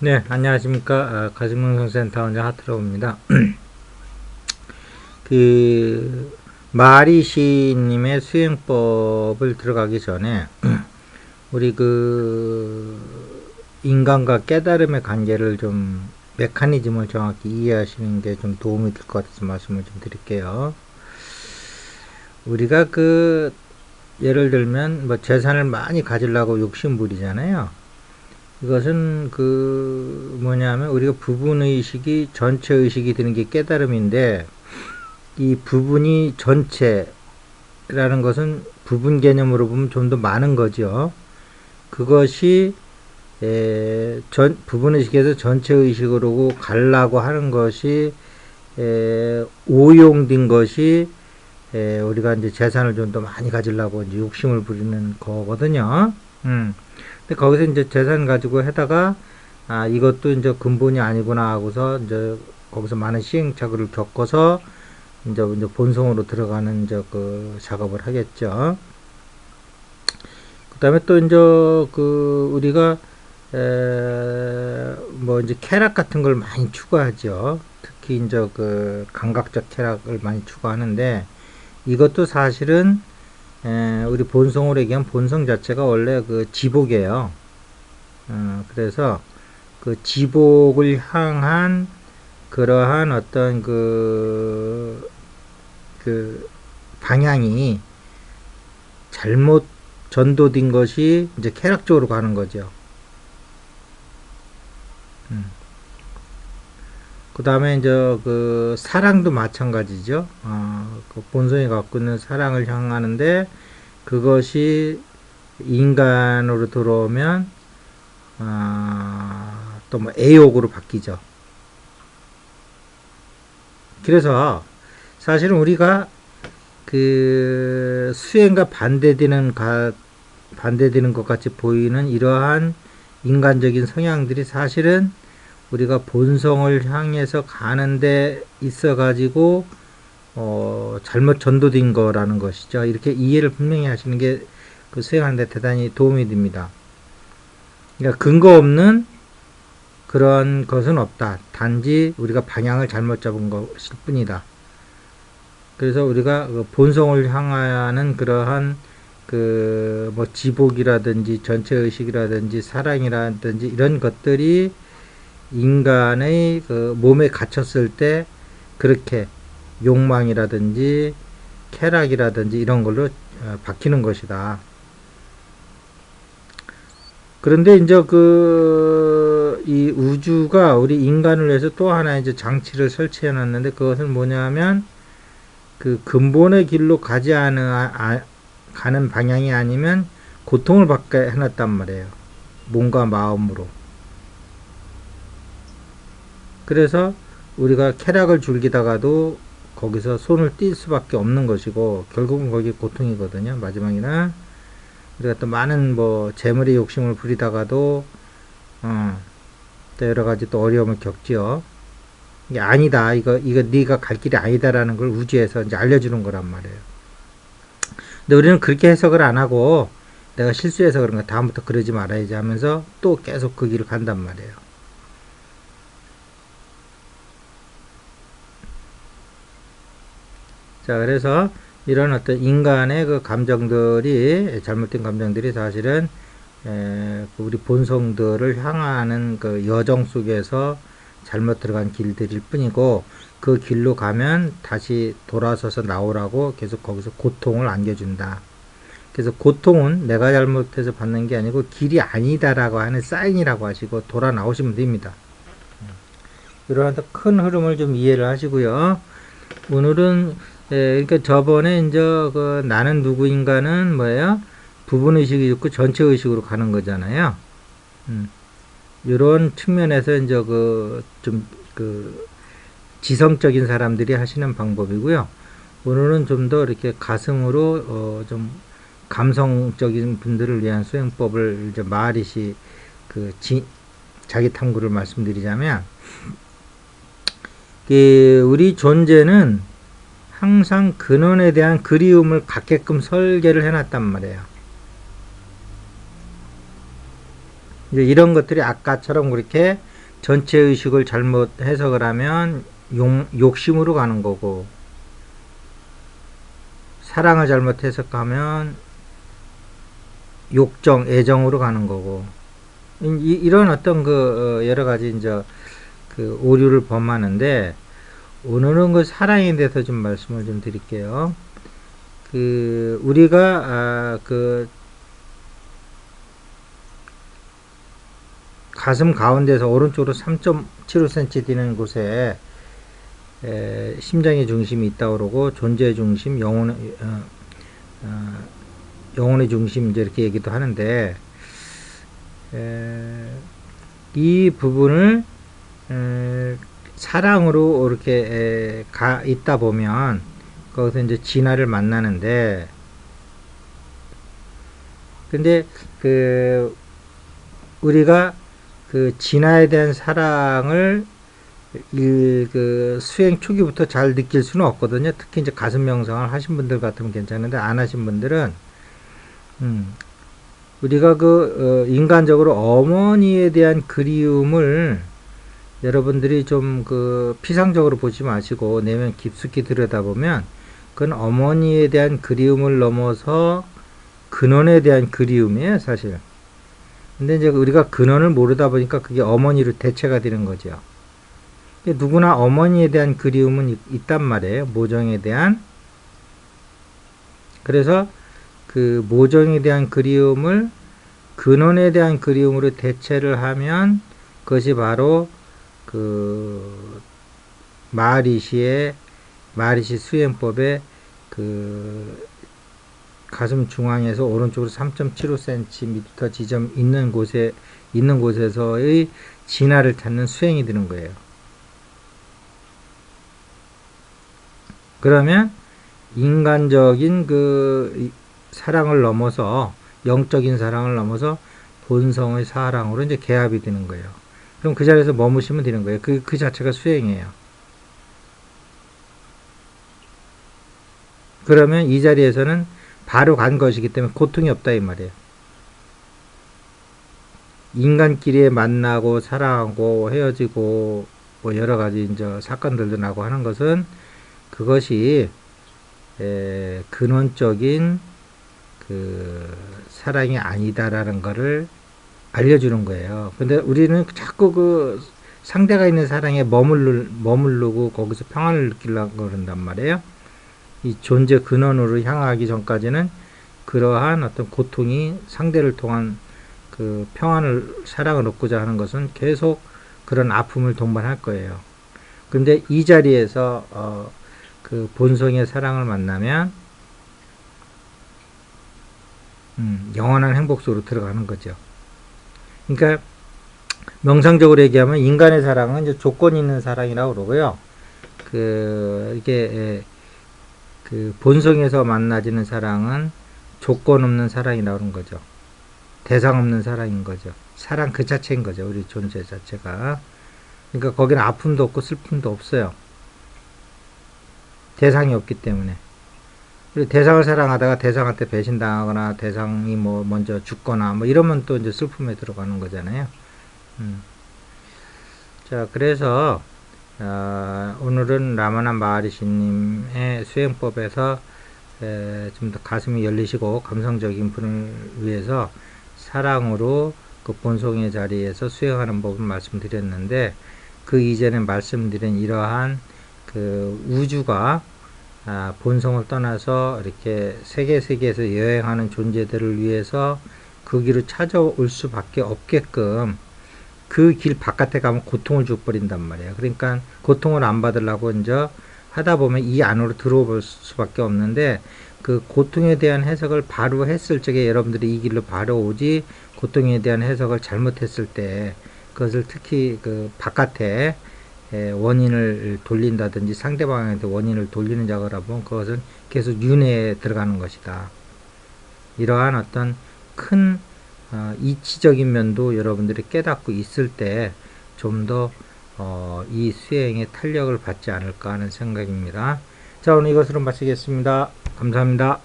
네, 안녕하십니까. 가슴운동센터 원장 하트로입니다. 마리시님의 수행법을 들어가기 전에, 우리 인간과 깨달음의 관계를 좀, 메커니즘을 정확히 이해하시는 게 좀 도움이 될 것 같아서 말씀을 좀 드릴게요. 우리가 예를 들면, 뭐, 재산을 많이 가지려고 욕심 부리잖아요. 이것은 뭐냐면 우리가 부분의식이 전체의식이 되는 게 깨달음인데, 이 부분이 전체라는 것은 부분 개념으로 보면 좀 더 많은 거죠. 그것이 부분의식에서 전체의식으로 가려고 하는 것이 오용된 것이 우리가 이제 재산을 좀 더 많이 가지려고 이제 욕심을 부리는 거거든요. 근데 거기서 이제 재산 가지고 해다가 이것도 이제 근본이 아니구나 하고서 이제 거기서 많은 시행착오를 겪어서 이제 본성으로 들어가는 이제 작업을 하겠죠. 그다음에 또 이제 우리가 뭐 이제 쾌락 같은 걸 많이 추구하죠. 특히 이제 감각적 쾌락을 많이 추구하는데, 이것도 사실은 우리 본성으로 얘기하면 본성 자체가 원래 지복이에요. 그래서 지복을 향한 그러한 어떤 방향이 잘못 전도된 것이 이제 쾌락적으로 가는 거죠. 그 다음에 이제 사랑도 마찬가지죠. 본성이 갖고 있는 사랑을 향하는데, 그것이 인간으로 들어오면 또 뭐 애욕으로 바뀌죠. 그래서 사실은 우리가 수행과 반대되는 것 같이 보이는 이러한 인간적인 성향들이 사실은 우리가 본성을 향해서 가는데 있어 가지고 잘못 전도된 거라는 것이죠. 이렇게 이해를 분명히 하시는 게 수행하는데 대단히 도움이 됩니다. 그러니까 근거 없는 그런 것은 없다. 단지 우리가 방향을 잘못 잡은 것일 뿐이다. 그래서 우리가 본성을 향하는 그러한 뭐 지복이라든지 전체의식이라든지 사랑이라든지 이런 것들이 인간의 몸에 갇혔을 때 그렇게 욕망이라든지 쾌락이라든지 이런 걸로 바뀌는 것이다. 그런데 이제 이 우주가 우리 인간을 위해서 또 하나 이제 장치를 설치해 놨는데, 그것은 뭐냐면 근본의 길로 가는 방향이 아니면 고통을 받게 해놨단 말이에요. 몸과 마음으로. 그래서 우리가 쾌락을 즐기다가도 거기서 손을 뗄 수밖에 없는 것이고, 결국은 거기 고통이거든요. 마지막에는 우리가 또 많은 뭐 재물의 욕심을 부리다가도 또 여러 가지 또 어려움을 겪지요. 이게 아니다, 이거 네가 갈 길이 아니다라는 걸 우주에서 이제 알려주는 거란 말이에요. 근데 우리는 그렇게 해석을 안 하고, 내가 실수해서 그런가, 다음부터 그러지 말아야지 하면서 또 계속 그 길을 간단 말이에요. 자, 그래서 이런 어떤 인간의 감정들이, 잘못된 감정들이 사실은 우리 본성들을 향하는 여정 속에서 잘못 들어간 길들일 뿐이고, 그 길로 가면 다시 돌아서서 나오라고 계속 거기서 고통을 안겨준다. 그래서 고통은 내가 잘못해서 받는 게 아니고 길이 아니다라고 하는 사인이라고 하시고 돌아 나오시면 됩니다. 이러한 큰 흐름을 좀 이해를 하시고요. 오늘은 그러니까 저번에 이제 나는 누구인가는 뭐예요? 부분의식이 있고 전체의식으로 가는 거잖아요. 이런 측면에서 이제 좀 지성적인 사람들이 하시는 방법이고요. 오늘은 좀 더 이렇게 가슴으로 좀 감성적인 분들을 위한 수행법을 이제 마리시 자기 탐구를 말씀드리자면, 우리 존재는 항상 근원에 대한 그리움을 갖게끔 설계를 해놨단 말이에요. 이제 이런 것들이 아까처럼 그렇게 전체 의식을 잘못 해석을 하면 욕심으로 가는 거고, 사랑을 잘못 해석하면 욕정, 애정으로 가는 거고, 이런 어떤 여러 가지 이제 그 오류를 범하는데, 오늘은 그 사랑에 대해서 좀 말씀을 좀 드릴게요. 우리가 가슴 가운데서 오른쪽으로 3.75cm 되는 곳에 심장의 중심이 있다고 그러고, 존재의 중심, 영혼의 중심, 이제 이렇게 얘기도 하는데, 이 부분을 사랑으로 이렇게 가 있다 보면 거기서 이제 진화를 만나는데, 근데 우리가 진화에 대한 사랑을 수행 초기부터 잘 느낄 수는 없거든요. 특히 이제 가슴 명상을 하신 분들 같으면 괜찮은데, 안 하신 분들은 우리가 인간적으로 어머니에 대한 그리움을 여러분들이 좀 피상적으로 보지 마시고 내면 깊숙이 들여다보면, 그건 어머니에 대한 그리움을 넘어서 근원에 대한 그리움이에요, 사실. 근데 이제 우리가 근원을 모르다 보니까 그게 어머니로 대체가 되는 거죠. 누구나 어머니에 대한 그리움은 있단 말이에요, 모정에 대한. 그래서 그 모정에 대한 그리움을 근원에 대한 그리움으로 대체를 하면, 그것이 바로 마하리시 수행법의 가슴 중앙에서 오른쪽으로 3.75cm 지점 있는 곳에서의 진화를 찾는 수행이 되는 거예요. 그러면 인간적인 사랑을 넘어서, 영적인 사랑을 넘어서 본성의 사랑으로 이제 개합이 되는 거예요. 그럼 그 자리에서 머무시면 되는 거예요. 그 자체가 수행이에요. 그러면 이 자리에서는 바로 간 것이기 때문에 고통이 없다, 이 말이에요. 인간끼리 만나고 사랑하고 헤어지고 뭐 여러 가지 이제 사건들도 나고 하는 것은, 그것이 근원적인 사랑이 아니다라는 것을 알려주는 거예요. 근데 우리는 자꾸 상대가 있는 사랑에 머무르고 거기서 평안을 느끼려고 그런단 말이에요. 이 존재 근원으로 향하기 전까지는 그러한 어떤 고통이 상대를 통한 사랑을 얻고자 하는 것은 계속 그런 아픔을 동반할 거예요. 근데 이 자리에서 본성의 사랑을 만나면 영원한 행복 속으로 들어가는 거죠. 그러니까 명상적으로 얘기하면 인간의 사랑은 이제 조건 있는 사랑이라고 그러고요. 이게 본성에서 만나지는 사랑은 조건 없는 사랑이라고 하는 거죠. 대상 없는 사랑인 거죠. 사랑 그 자체인 거죠. 우리 존재 자체가. 그러니까 거기는 아픔도 없고 슬픔도 없어요. 대상이 없기 때문에. 그리고 대상을 사랑하다가 대상한테 배신당하거나 대상이 먼저 죽거나 이러면 또 이제 슬픔에 들어가는 거잖아요. 자, 그래서 오늘은 라마나 마하리시님의 수행법에서 좀 더 가슴이 열리시고 감성적인 분을 위해서 사랑으로 그 본성의 자리에서 수행하는 법을 말씀드렸는데, 그 이전에 말씀드린 이러한 우주가 본성을 떠나서 이렇게 세계에서 여행하는 존재들을 위해서 그 길을 찾아올 수밖에 없게끔, 그 길 바깥에 가면 고통을 줘버린단 말이에요. 그러니까 고통을 안 받으려고 이제 하다 보면 이 안으로 들어올 수밖에 없는데, 그 고통에 대한 해석을 바로 했을 적에 여러분들이 이 길로 바로 오지, 고통에 대한 해석을 잘못했을 때 그것을 특히 바깥에 원인을 돌린다든지 상대방한테 원인을 돌리는 작업을 하면 그것은 계속 윤회에 들어가는 것이다. 이러한 어떤 큰 이치적인 면도 여러분들이 깨닫고 있을 때 좀 더 이 수행에 탄력을 받지 않을까 하는 생각입니다. 자, 오늘 이것으로 마치겠습니다. 감사합니다.